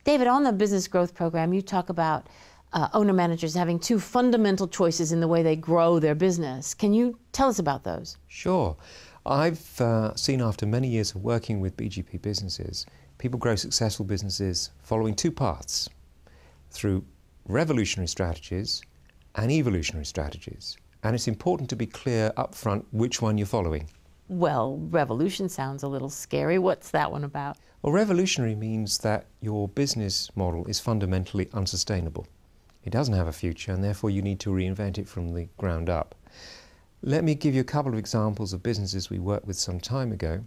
David, on the business growth program, you talk about owner-managers having two fundamental choices in the way they grow their business. Can you tell us about those? Sure. I've seen after many years of working with BGP businesses, people grow successful businesses following two paths, through revolutionary strategies and evolutionary strategies. And it's important to be clear up front which one you're following. Well, revolution sounds a little scary. What's that one about? Well, revolutionary means that your business model is fundamentally unsustainable. It doesn't have a future, and therefore you need to reinvent it from the ground up. Let me give you a couple of examples of businesses we worked with some time ago.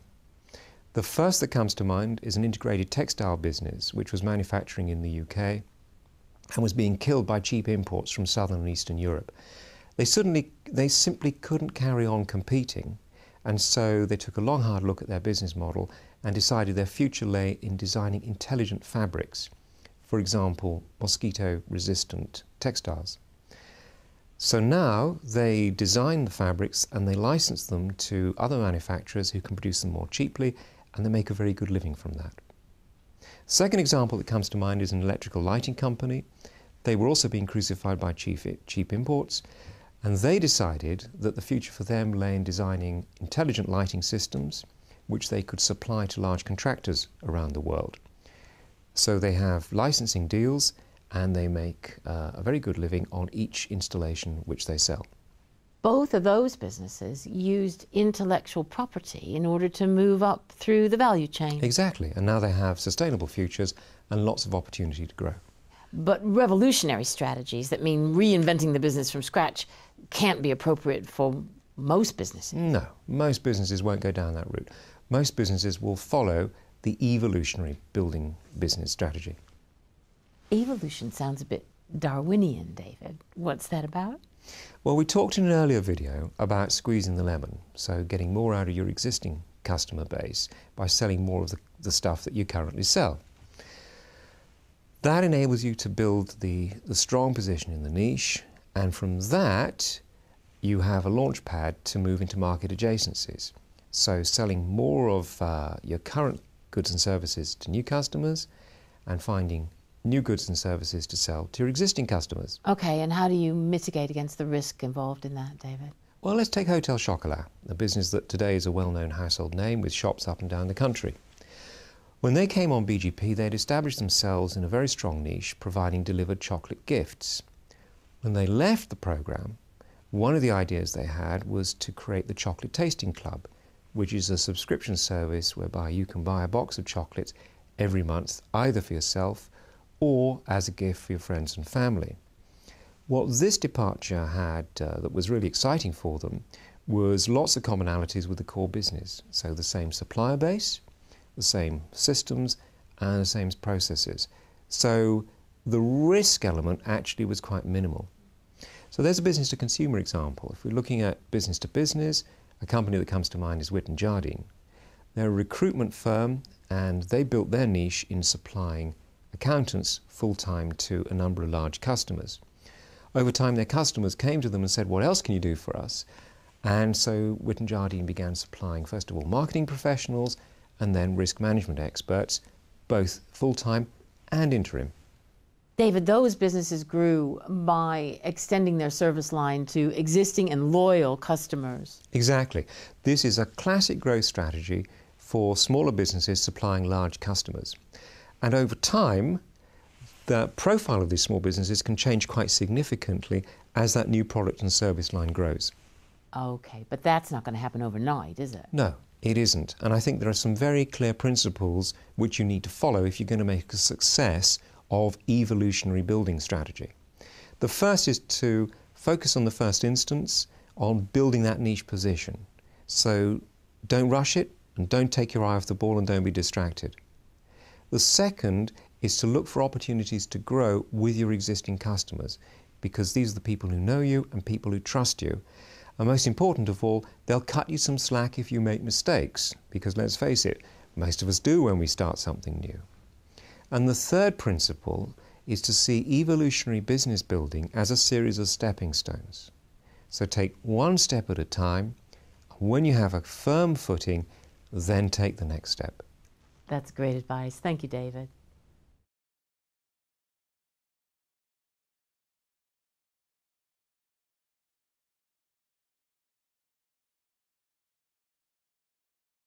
The first that comes to mind is an integrated textile business which was manufacturing in the UK and was being killed by cheap imports from Southern and Eastern Europe. They simply couldn't carry on competing, and so they took a long, hard look at their business model and decided their future lay in designing intelligent fabrics. For example, mosquito-resistant textiles. So now they design the fabrics and they license them to other manufacturers who can produce them more cheaply, and they make a very good living from that. Second example that comes to mind is an electrical lighting company. They were also being crucified by cheap imports, and they decided that the future for them lay in designing intelligent lighting systems which they could supply to large contractors around the world. So they have licensing deals and they make a very good living on each installation which they sell. Both of those businesses used intellectual property in order to move up through the value chain. Exactly, and now they have sustainable futures and lots of opportunity to grow. But revolutionary strategies that mean reinventing the business from scratch can't be appropriate for most businesses. No, most businesses won't go down that route. Most businesses will follow the evolutionary building business strategy. Evolution sounds a bit Darwinian, David. What's that about? Well, we talked in an earlier video about squeezing the lemon, so getting more out of your existing customer base by selling more of the stuff that you currently sell. That enables you to build the strong position in the niche, and from that you have a launch pad to move into market adjacencies. So selling more of your current goods and services to new customers and finding new goods and services to sell to your existing customers. Okay, and how do you mitigate against the risk involved in that, David? Well, let's take Hotel Chocolat, a business that today is a well-known household name with shops up and down the country. When they came on BGP, they'd established themselves in a very strong niche, providing delivered chocolate gifts. When they left the program, one of the ideas they had was to create the Chocolate Tasting Club, which is a subscription service whereby you can buy a box of chocolates every month, either for yourself or as a gift for your friends and family. What this departure had that was really exciting for them was lots of commonalities with the core business. So the same supplier base, the same systems, and the same processes. So the risk element actually was quite minimal. So there's a business to consumer example. If we're looking at business to business, a company that comes to mind is Whit & Jardine. They're a recruitment firm, and they built their niche in supplying accountants full-time to a number of large customers. Over time, their customers came to them and said, what else can you do for us? And so Whit & Jardine began supplying, first of all, marketing professionals and then risk management experts, both full-time and interim. David, those businesses grew by extending their service line to existing and loyal customers. Exactly. This is a classic growth strategy for smaller businesses supplying large customers. And over time, the profile of these small businesses can change quite significantly as that new product and service line grows. Okay, but that's not going to happen overnight, is it? No, it isn't. And I think there are some very clear principles which you need to follow if you're going to make a success of evolutionary building strategy. The first is to focus on the first instance on building that niche position. So don't rush it and don't take your eye off the ball and don't be distracted. The second is to look for opportunities to grow with your existing customers, because these are the people who know you and people who trust you. And most important of all, they'll cut you some slack if you make mistakes, because let's face it, most of us do when we start something new. And the third principle is to see evolutionary business building as a series of stepping stones. So take one step at a time. When you have a firm footing, then take the next step. That's great advice. Thank you, David.